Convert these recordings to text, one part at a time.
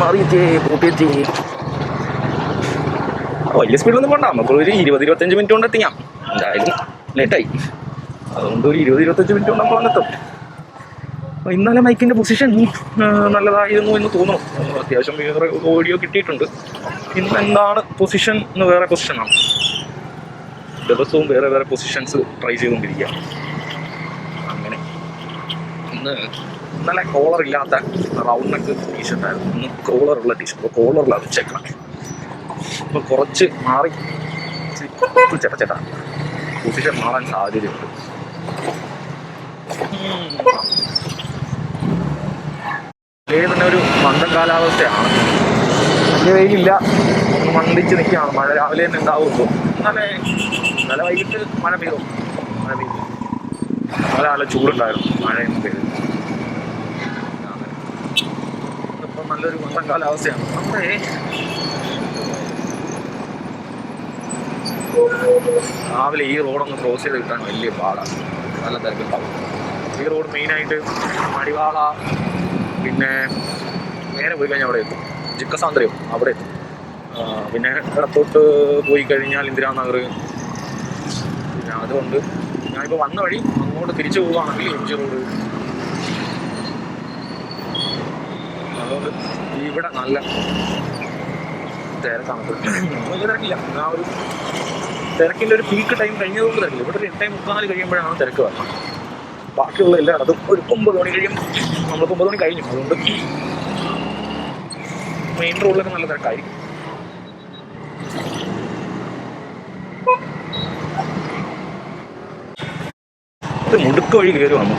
മാറിയിട്ടേ കൂട്ടിയിട്ടേ. വലിയ സ്പീഡിലൊന്നും പോണ്ട, നമുക്കൊരു 20-25 മിനിറ്റ് കൊണ്ട് എത്തിക്കാം. എന്തായാലും ലേറ്റായി, അതുകൊണ്ട് ഒരു 20-25 മിനിറ്റ് കൊണ്ട് നമ്മൾ വന്നെത്തും. ഇന്നലെ മൈക്കിൻ്റെ പൊസിഷൻ നല്ലതായിരുന്നു എന്ന് തോന്നുന്നു. അത്യാവശ്യം വേറെ ഓഡിയോ കിട്ടിയിട്ടുണ്ട്. ഇന്ന് എന്താണ് പൊസിഷൻ എന്ന് വേറെ പൊസിഷനാണ്. ദിവസവും വേറെ വേറെ പൊസിഷൻസ് ട്രൈ ചെയ്തുകൊണ്ടിരിക്കുക. അങ്ങനെ ഇന്നലെ കോളറില്ലാത്ത റൗണ്ട് നെക്ക് ടീഷർട്ടായിരുന്നു, ഇന്ന് കോളറുള്ള ടീഷർട്ട്. അപ്പോൾ കോളറിലാണ് വെച്ചേക്കണം. അപ്പോൾ കുറച്ച് മാറി ചേട്ടാ പൊസിഷൻ മാറാൻ സാധ്യതയുണ്ട്. തന്നെ ഒരു മന്ദം കാലാവസ്ഥയാണ്, വലിയ വെയിലില്ല, മന്ദിച്ച് നിൽക്കുകയാണ്. മഴ രാവിലെ തന്നെ ഉണ്ടാവുമല്ലോ. ഇന്നലെ വൈകിട്ട് മഴ പെയ്തു. നല്ല ചൂടുണ്ടായിരുന്നു, മഴയൊന്നും പെയ്തു. ഇപ്പം നല്ലൊരു മന്ദം കാലാവസ്ഥയാണ്. രാവിലെ ഈ റോഡൊന്ന് ക്രോസ് ചെയ്ത് കിട്ടാൻ വലിയ പാടാണ്, നല്ല തിരക്കുണ്ടാവും. ഈ റോഡ് മെയിനായിട്ട് മടിവാള, പിന്നെ നേരെ പോയി കഴിഞ്ഞാൽ അവിടെ എത്തും, ചിക്കസാന്ദ്രയും അവിടെ എത്തും. പിന്നെ ഇടത്തോട്ട് പോയി കഴിഞ്ഞാൽ ഇന്ദിരാനഗർ. പിന്നെ അതുകൊണ്ട് ഞാനിപ്പോൾ വന്ന വഴി അങ്ങോട്ട് തിരിച്ചു പോവുകയാണെങ്കിൽ എം ജി റോഡ്. അതുകൊണ്ട് ഇവിടെ നല്ല തിരക്കാണ്. തിരക്കില്ല, ആ ഒരു തിരക്കിൻ്റെ ഒരു പീക്ക് ടൈം കഴിഞ്ഞതുകൊണ്ട് തിരക്കില്ല. ഇവിടെ ഒരു 8:45 കഴിയുമ്പോഴാണ് തിരക്ക് വരുന്നത്. ബാക്കിയുള്ള എല്ലായിടത്തും ഒരു 9 മണി കഴിയും. നമ്മൾ 9 മണി കഴിഞ്ഞു, അതുകൊണ്ട് മെയിൻ റോഡിലൊക്കെ നല്ല തിരക്കായിരിക്കും. മുടുക്ക് വഴി കയറി വന്നു.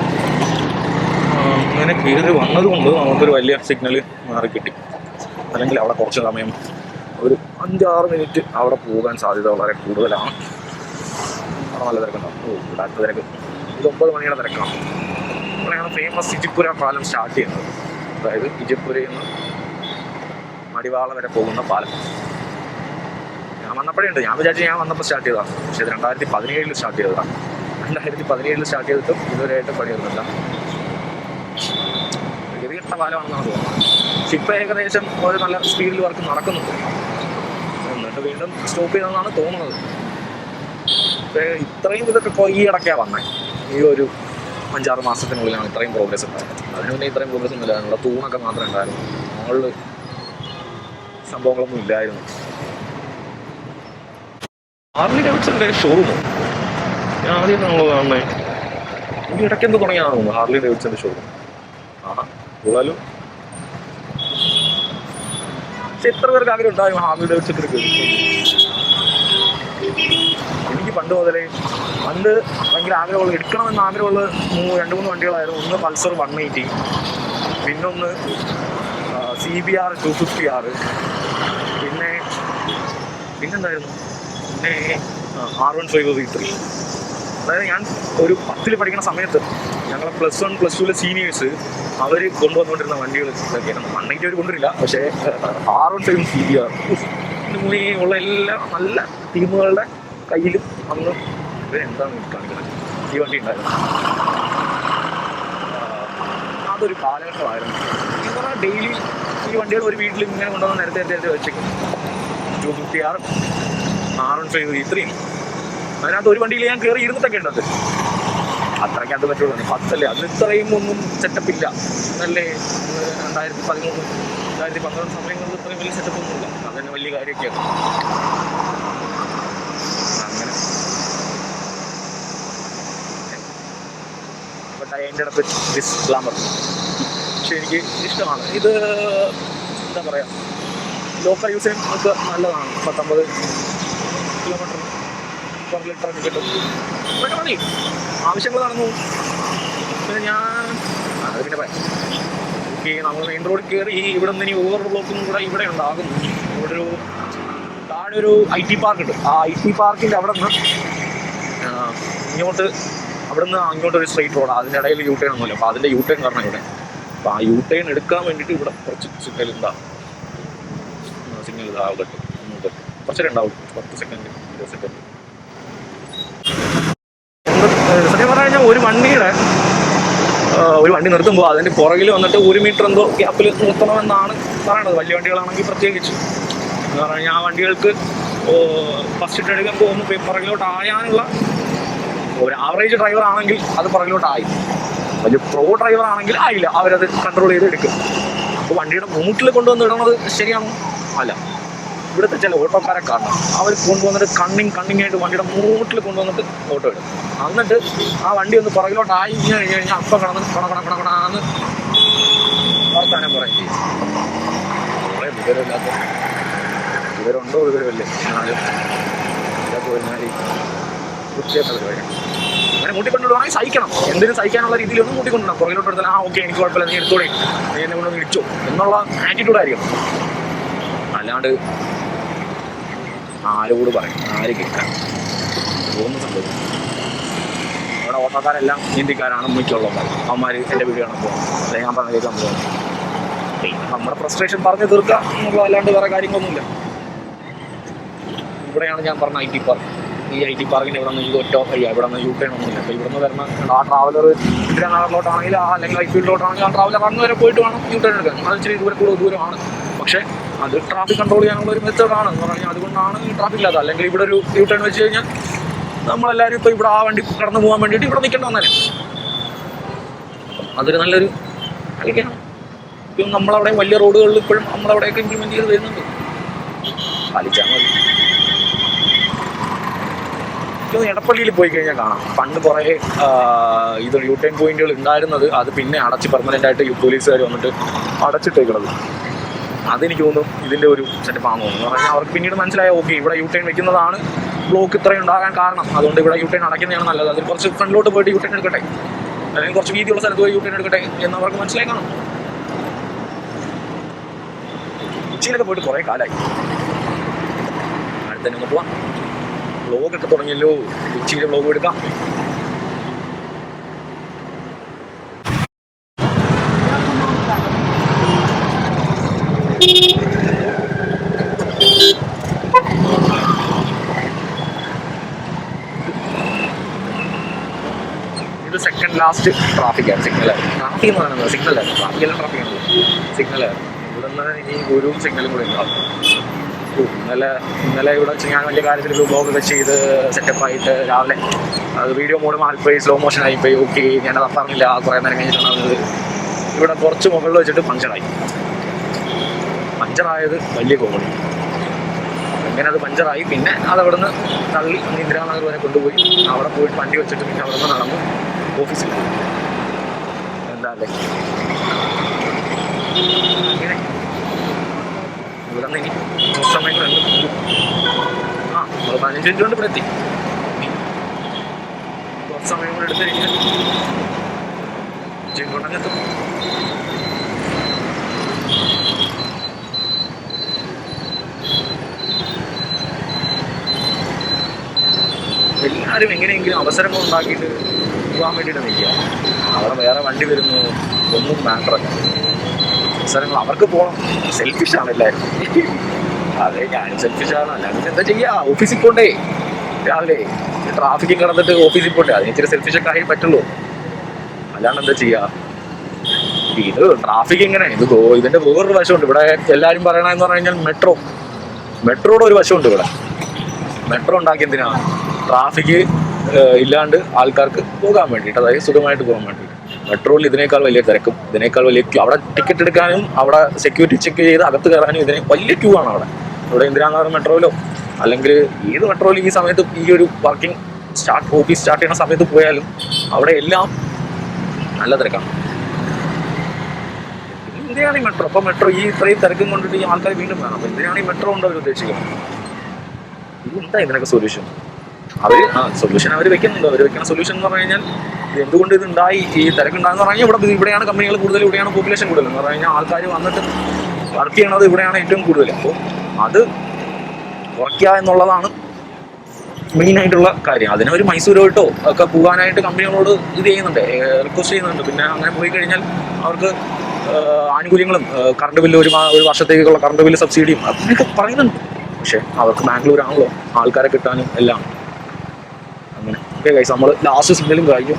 അങ്ങനെ കയറി വന്നതുകൊണ്ട് നമുക്കൊരു വലിയ സിഗ്നൽ മാറി കിട്ടി. അല്ലെങ്കിൽ അവിടെ കുറച്ച് സമയം, ഒരു 5-6 മിനിറ്റ് അവിടെ പോകാൻ സാധ്യത വളരെ കൂടുതലാണ്. അവിടെ നല്ല തിരക്കുണ്ടാവും. ഇവിടെ അടുത്ത തിരക്ക് ഇത് 9 മണിയുടെ തിരക്കാണ്. അവിടെയാണ് ഫേമസ് ഇജിപ്പുര പാലം സ്റ്റാർട്ട് ചെയ്യുന്നത്. അതായത് ഇജിപ്പുരയിൽ നിന്ന് മടിവാള വരെ പോകുന്ന പാലം. ഞാൻ വന്നപ്പോഴേ ഉണ്ട്. ഞാൻ വിചാരിച്ചു ഞാൻ വന്നപ്പോൾ സ്റ്റാർട്ട് ചെയ്തതാണ്, പക്ഷേ ഇത് 2017 സ്റ്റാർട്ട് ചെയ്തതാണ്. 2017 സ്റ്റാർട്ട് ചെയ്തിട്ടും ഇതുവരെയായിട്ട് പണിയൊന്നുമില്ല. ഗതികെട്ട പാലമാണെന്നാണ് തോന്നുന്നത്. പക്ഷെ ഇപ്പോൾ ഏകദേശം ഒരു നല്ല സ്പീഡിൽ വർക്ക് നടക്കുന്നുണ്ട്. എന്നിട്ട് വീണ്ടും സ്റ്റോപ്പ് ചെയ്തെന്നാണ് തോന്നുന്നത്. ഇത്രയും ഇതൊക്കെ ഈ ഇടയ്ക്കാണ് വന്നത്. ഈ ഒരു 5-6 മാസത്തിനുള്ളിലാണ് ഇത്രയും പ്രോഗ്രസ് ഉണ്ടായത്. അതിന് മുന്നേ ഇത്രയും പ്രോഗ്രസ് ഒന്നും ഇല്ലായിരുന്നു. തൂണൊക്കെ മാത്രമേ ഉണ്ടായിരുന്നു, മുകളിൽ സംഭവങ്ങളൊന്നും ഇല്ലായിരുന്നു. ഹാർലി ഡേവിഡ്സന്റെ ഷോറൂമോ? ഞാൻ ആദ്യം നമ്മൾ കാണുന്നത് ഈ ഇടയ്ക്ക് എന്ത് തുടങ്ങിയാണെന്ന് തോന്നുന്നു. ഹാർലി ഡേവിഡ്സന്റെ ഷോറൂം. കൂടുതലും പക്ഷെ എത്ര പേർക്ക് ആഗ്രഹം ഉണ്ടായിരുന്നു ഹാർലി ഡേവിഡ്സന്റെ ഒരു കേൾക്കും. എനിക്ക് പണ്ട് ഭയങ്കര ആഗ്രഹമുള്ള, എടുക്കണമെന്ന് ആഗ്രഹമുള്ള 2-3 വണ്ടികളായിരുന്നു. ഒന്ന് പൾസർ 180, പിന്നൊന്ന് CBR 250R, പിന്നെന്തായിരുന്നു, പിന്നെ R15 V3. അതായത് ഞാൻ ഒരു 10ൽ പഠിക്കുന്ന സമയത്ത് ഞങ്ങളെ +1+2 സീനിയേഴ്സ് അവർ കൊണ്ടുവന്നുകൊണ്ടിരുന്ന വണ്ടികൾ ഇതൊക്കെയാണ്. 180 അവർ കൊണ്ടുവരില്ല, പക്ഷേ R15 CBR ഉള്ള എല്ലാ നല്ല ടീമുകളുടെ കയ്യിലും അന്ന് എന്താണ് കാണിക്കുന്നത് ഈ വണ്ടി ഉണ്ടായിരുന്നു. അതൊരു കാലഘട്ടമായിരുന്നു. എന്ന് പറഞ്ഞാൽ ഡെയിലി ഈ വണ്ടികൾ ഒരു വീട്ടിൽ ഇങ്ങനെ കൊണ്ടുവന്ന് നേരത്തെ വെച്ചേക്കും. 250R, R15 V3. അതിനകത്ത് ഒരു വണ്ടിയിൽ ഞാൻ കയറി ഇരുന്നിട്ടൊക്കെ ഉണ്ടത്. അത്രയ്ക്ക് അത് പറ്റുള്ളൂ. 10 അന്ന് ഇത്രയും ഒന്നും സെറ്റപ്പില്ല. അല്ലേ 2013, 2012 സമയങ്ങളിൽ ഇത്രയും വലിയ സെറ്റപ്പ് ഒന്നുമില്ല. അതന്നെ വലിയ കാര്യമൊക്കെയാണ്. അങ്ങനെ അതിൻ്റെ ഇടത്ത് ഗ്ലാമർ. പക്ഷെ എനിക്ക് ഇഷ്ടമാണ് ഇത്. എന്താ പറയുക, ലോക്കൽ യൂസിന് നമുക്ക് നല്ലതാണ്. 19 കിലോമീറ്റർ per ലിറ്റർ കിട്ടും. അതൊക്കെ മതി, ആവശ്യങ്ങൾ നടന്നു. പിന്നെ പിന്നെ പറയാം, നമ്മൾ മെയിൻ റോഡിൽ കയറി ഇവിടെ നിന്ന് ഇനി ഓവർ ബ്ലോക്കും കൂടെ ഇവിടെ ഉണ്ടാകും. ഇവിടെ ഒരു താഴെ ഒരു IT പാർക്ക് ഉണ്ട്. ആ IT പാർക്കിൻ്റെ അവിടെ നിന്ന് അങ്ങോട്ടൊരു സ്ട്രെയിറ്റ് റോഡാണ്. അതിൻ്റെ ഇടയിൽ U-ടേൺ ഒന്നുമില്ല. അപ്പോൾ അതിൻ്റെ U-ടേൺ കാരണം ഇവിടെ. അപ്പോൾ ആ U-ടേൺ എടുക്കാൻ വേണ്ടിയിട്ട് ഇവിടെ കുറച്ച് സിഗ്നൽ ഉണ്ടാകും. സിഗ്നൽ ഇതാകട്ടെ, കുറച്ചൊക്കെ ഉണ്ടാവും, 10 സെക്കൻഡ് 20 സെക്കൻഡ്. സത്യം പറഞ്ഞു കഴിഞ്ഞാൽ ഒരു വണ്ടി നിർത്തുമ്പോൾ അതിൻ്റെ പുറകിൽ വന്നിട്ട് 1 മീറ്റർ എന്തോ ഗ്യാപ്പിൽ നിർത്തണമെന്നാണ് പറയണത്. വലിയ വണ്ടികളാണെങ്കിൽ പ്രത്യേകിച്ച് എന്ന് പറഞ്ഞു കഴിഞ്ഞാൽ ആ വണ്ടികൾക്ക് ഫസ്റ്റ് ഇട്ട് എടുക്കുമ്പോൾ ഒന്ന് പുറകിലോട്ട് ആയാനുള്ള ഒരു ആവറേജ് ഡ്രൈവർ ആണെങ്കിൽ അത് പുറകിലോട്ടായി. വലിയ പ്രോ ഡ്രൈവർ ആണെങ്കിൽ ആയില്ല, അവരത് കൺട്രോൾ ചെയ്ത് എടുക്കും. അപ്പോൾ വണ്ടിയുടെ മൂട്ടിൽ കൊണ്ടുവന്ന് ഇടണത് ശരിയാണോ? അല്ല. ഇവിടുത്തെ ചില ഓട്ടോക്കാരെ കാണണം, അവർ കൊണ്ടുവന്നിട്ട് കണ്ണിങ് ആയിട്ട് വണ്ടിയുടെ മൂട്ടിൽ കൊണ്ടുവന്നിട്ട് ഓട്ടോ ഇടും. എന്നിട്ട് ആ വണ്ടി ഒന്ന് പുറകിലോട്ടായി കഴിഞ്ഞ് കഴിഞ്ഞാൽ അപ്പം കണന്ന് വർത്താനം പറയും ചെയ്യും. കുറേ വിവരമില്ലാത്ത വിവരമുണ്ടോ വിവരമില്ലേ എന്നാലും ഇതൊക്കെ ഒരുമാതിരി വൃത്തിയായിട്ട പരിപാടിയാണ്. അങ്ങനെ മൂട്ടിക്കൊണ്ടുവിടുവാണെങ്കിൽ സഹിക്കണം, എന്തിനും സഹിക്കാനുള്ള രീതിയിലൊന്നും മൂട്ടിക്കൊണ്ടുവിടാം. പുറകിലോട്ട് എടുത്താൽ ഓക്കെ എനിക്ക് കുഴപ്പമില്ല, നീ എടുത്തോടെ, നീ എന്നെ കൊണ്ടൊന്ന് ഇടിച്ചോ എന്നുള്ള ആറ്റിറ്റ്യൂഡായിരിക്കും. അല്ലാണ്ട് ആരോട് പറയും, ആര് കേൾക്കാൻ തോന്നുന്ന സംഭവം. അവിടെ ഓട്ടോക്കാരെല്ലാം ഹിന്ദിക്കാരാണ് മിക്കുള്ളവന്മാർ. അവന്മാർ എൻ്റെ വീഡിയോ കാണാൻ പോകും, അല്ലെങ്കിൽ ഞാൻ പറഞ്ഞ കേൾക്കാൻ പോകും. പിന്നെ നമ്മുടെ ഫ്രസ്ട്രേഷൻ പറഞ്ഞു തീർക്കുക എന്നുള്ള അല്ലാണ്ട് വേറെ കാര്യങ്ങളൊന്നുമില്ല. ഇവിടെയാണ് ഞാൻ പറഞ്ഞ IT പാർക്ക്. ഈ IT പാർക്കിൻ്റെ ഇവിടെ നിന്ന് ഒറ്റ ഇവിടെ നിന്ന് യൂട്ടേൺ ഒന്നുമില്ല. അപ്പോൾ ഇവിടെ നിന്ന് വരുന്ന ആ ട്രാവലർ ഇന്ദിരാനഗറിലോട്ടാണെങ്കിൽ അല്ലെങ്കിൽ ഐഫീൽഡിലോട്ടാണെങ്കിൽ ആ ട്രാവലർ അങ്ങ് വരെ പോയിട്ട് വേണം യൂട്ടേൺ എടുക്കാൻ. അത് ഇച്ചിരി ദൂരമാണ്. പക്ഷേ അത് ട്രാഫിക് കൺട്രോൾ ചെയ്യാനുള്ള ഒരു മെത്തേഡാണ് എന്ന് പറഞ്ഞാൽ അതുകൊണ്ടാണ് ഈ ട്രാഫിക് ഇല്ലാത്ത. അല്ലെങ്കിൽ ഇവിടെ ഒരു യൂട്ടേൺ വെച്ച് കഴിഞ്ഞാൽ നമ്മളെല്ലാവരും ഇപ്പോൾ ഇവിടെ ആ വണ്ടി കടന്നു പോകാൻ വേണ്ടിയിട്ട് ഇവിടെ നിൽക്കേണ്ട വന്നാലും അതൊരു നല്ലൊരു കളിക്കാണ്. ഇപ്പം നമ്മളവിടെ വലിയ റോഡുകളിൽ ഇപ്പോഴും നമ്മളവിടെയൊക്കെ ഇംപ്ലിമെൻറ്റ് ചെയ്ത് വരുന്നുണ്ട്. പാലിച്ചാൽ മതി. എടപ്പള്ളിയിൽ പോയി കഴിഞ്ഞാൽ കാണാം, പണ്ട് കുറേ ഇത് യൂട്ടേൺ പോയിന്റുകൾ ഉണ്ടായിരുന്നത് അത് പിന്നെ അടച്ച് പെർമനൻ്റ് ആയിട്ട് പോലീസുകാർ വന്നിട്ട് അടച്ചിട്ടേക്കുന്നത്. അതെനിക്ക് തോന്നുന്നു ഇതിൻ്റെ ഒരു സെറ്റപ്പാണെന്ന് തോന്നുന്നു. എന്ന് പറഞ്ഞാൽ അവർക്ക് പിന്നീട് മനസ്സിലായ ഓക്കെ ഇവിടെ യൂട്ടേൺ വെക്കുന്നതാണ് ബ്ലോക്ക് ഇത്രയും ഉണ്ടാകാൻ കാരണം, അതുകൊണ്ട് ഇവിടെ യൂട്ടേൺ അടയ്ക്കുന്നതാണ് നല്ലത്. അതിൽ കുറച്ച് ഫ്രണ്ടിലോട്ട് പോയിട്ട് യൂട്ടേൺ എടുക്കട്ടെ, അല്ലെങ്കിൽ കുറച്ച് വീതിയുള്ള സ്ഥലത്ത് പോയി യൂട്ടേൺ എടുക്കട്ടെ എന്നവർക്ക് മനസ്സിലായി കാണും. കൊച്ചിയിലൊക്കെ പോയിട്ട് കുറേ കാലമായി. അടുത്ത് തന്നെ ഒന്ന് പോവാം. വ്ളോഗൊക്കെ തുടങ്ങിയല്ലോ, കൊച്ചിയിൽ വ്ളോഗ് എടുക്കാം. ഇത് സെക്കൻഡ് ലാസ്റ്റ് ട്രാഫിക്കാണ്. ട്രാഫിക് എന്ന് പറയുന്നത് സിഗ്നലായിരുന്നു. ട്രാഫിക്കെല്ലാം ട്രാഫിക്കാണ്, സിഗ്നലായിരുന്നു. ഇവിടെ നിന്ന് ഇനി ഒരു സിഗ്നലും കൂടെ ഉണ്ടാവും. ഇന്നലെ ഇവിടെ ഞാൻ വലിയ കാര്യത്തിൽ ഒരു ബ്ലോഗൊക്കെ ചെയ്ത് സെറ്റപ്പായിട്ട് രാവിലെ അത് വീഡിയോ മോഡ് മാറിപ്പോയി, സ്ലോ മോഷൻ ആയിപ്പോയി. ഓക്കെ, ഞാനത് പറഞ്ഞില്ല. കുറേ നേരം കഴിഞ്ഞിട്ടുണ്ടാകുന്നത് ഇവിടെ കുറച്ച് മുകളിൽ വെച്ചിട്ട് പഞ്ചറായത് വലിയ കോമഡി. അങ്ങനെ അത് പഞ്ചറായി. പിന്നെ അതവിടെ നിന്ന് തള്ളി ഇന്ദിരാനഗർ വരെ കൊണ്ടുപോയി. അവിടെ പോയിട്ട് വണ്ടി വെച്ചിട്ട് പിന്നെ അവിടെ നിന്ന് നടന്ന് ഓഫീസിൽ പോയി. എന്താ അല്ലേ, അങ്ങനെ ഇവിടെ നിന്ന് ഇനി കുറച്ച് സമയം കൂടെ ഉണ്ട്. നമ്മൾ 15 മിനിറ്റ് കൊണ്ട് ഇവിടെ എത്തി. കുറച്ച് സമയം കൂടെ എടുത്ത് കഴിഞ്ഞാൽ ചെങ്കോട്ടങ്ങ് എത്തും. എല്ലാവരും എങ്ങനെയെങ്കിലും അവസരങ്ങൾ ഉണ്ടാക്കിയിട്ട് പോകാൻ വേണ്ടിയിട്ട് നിൽക്കുക. അവിടെ വേറെ വണ്ടി വരുന്നു, ഒന്നും മാറ്ററല്ല. അവസരങ്ങൾ അവർക്ക് പോകണം. സെൽഫിഷാണ് എല്ലാവരും. അതെ, ഞാനും സെൽഫിഷാണ്. അല്ലാണ്ട് എന്താ ചെയ്യുക, ഓഫീസിൽ പോണ്ടേ രാവിലെ ട്രാഫിക്കിൽ കിടന്നിട്ട് ഓഫീസിൽ പോണ്ടേ, അതിന് ഇച്ചിരി സെൽഫിഷൊക്കെ ആയി പറ്റുള്ളൂ. അല്ലാണ്ട് എന്താ ചെയ്യുക. ഇത് ട്രാഫിക് ഇങ്ങനെ ഇതിൻ്റെ വേറൊരു വശമുണ്ട്. ഇവിടെ എല്ലാവരും പറയണമെന്ന് പറഞ്ഞു കഴിഞ്ഞാൽ മെട്രോയുടെ ഒരു വശമുണ്ട്. ഇവിടെ മെട്രോ ഉണ്ടാക്കി എന്തിനാണ്? ട്രാഫിക് ഇല്ലാണ്ട് ആൾക്കാർക്ക് പോകാൻ വേണ്ടിയിട്ട്, അതായത് സുഖമായിട്ട് പോകാൻ വേണ്ടിയിട്ട്. മെട്രോയിൽ ഇതിനേക്കാൾ വലിയ തിരക്കും, ഇതിനേക്കാൾ വലിയ ക്യൂ. അവിടെ ടിക്കറ്റ് എടുക്കാനും അവിടെ സെക്യൂരിറ്റി ചെക്ക് ചെയ്ത് അകത്ത് കയറാനും വലിയ ക്യൂ ആണ് അവിടെ. ഇവിടെ ഇന്ദിരാനഗർ മെട്രോയിലോ അല്ലെങ്കിൽ ഏത് മെട്രോയിൽ ഈ സമയത്ത് ഈ ഒരു വർക്കിംഗ് ഓഫീസ് സ്റ്റാർട്ട് ചെയ്യുന്ന സമയത്ത് പോയാലും അവിടെ എല്ലാം നല്ല തിരക്കാണ്. എന്തിനാണ് ഈ മെട്രോ? അപ്പോൾ മെട്രോ ഈ ഇത്രയും തിരക്കും കൊണ്ടിട്ട് ഈ ആൾക്കാർ വീണ്ടും വേണം. അപ്പോൾ എന്തിനാണ് ഈ മെട്രോ കൊണ്ട് അവർ ഉദ്ദേശിക്കുന്നത്? എന്താ ഇതിനൊക്കെ സൊല്യൂഷൻ? സൊല്യൂഷൻ അവർ വെക്കുന്നുണ്ട്. അവർ വെക്കുന്ന സൊല്യൂഷൻ എന്ന് പറഞ്ഞു കഴിഞ്ഞാൽ എന്തുകൊണ്ട് ഇത് ഉണ്ടായി, ഈ തിരക്കുണ്ടാകുന്ന പറഞ്ഞു കഴിഞ്ഞാൽ ഇവിടെയാണ് കമ്പനികൾ കൂടുതൽ, ഇവിടെയാണ് പോപ്പുലേഷൻ കൂടുതൽ എന്ന് പറഞ്ഞു കഴിഞ്ഞാൽ ആൾക്കാർ വന്നിട്ട് വർക്ക് ചെയ്യണത് ഇവിടെയാണ് ഏറ്റവും കൂടുതൽ. അപ്പോൾ അത് കുറയ്ക്കുക എന്നുള്ളതാണ് മെയിനായിട്ടുള്ള കാര്യം. അതിനൊരു മൈസൂരോട്ടോ ഒക്കെ പോകാനായിട്ട് കമ്പനികളോട് ഇത് ചെയ്യുന്നുണ്ട്, റിക്വസ്റ്റ് ചെയ്യുന്നുണ്ട്. പിന്നെ അങ്ങനെ പോയി കഴിഞ്ഞാൽ അവർക്ക് ആനുകൂല്യങ്ങളും കറണ്ട് ബില്ല് ഒരു വർഷത്തേക്കുള്ള കറണ്ട് ബില്ല് സബ്സിഡിയും അങ്ങനെയൊക്കെ പറയുന്നുണ്ട്. പക്ഷേ അവർക്ക് ബാംഗ്ലൂരാണല്ലോ ആൾക്കാരെ കിട്ടാനും എല്ലാം. അങ്ങനെ ഓക്കെ ഗൈസ്, നമ്മൾ ലാസ്റ്റ് സിഗ്നലും കഴിഞ്ഞു.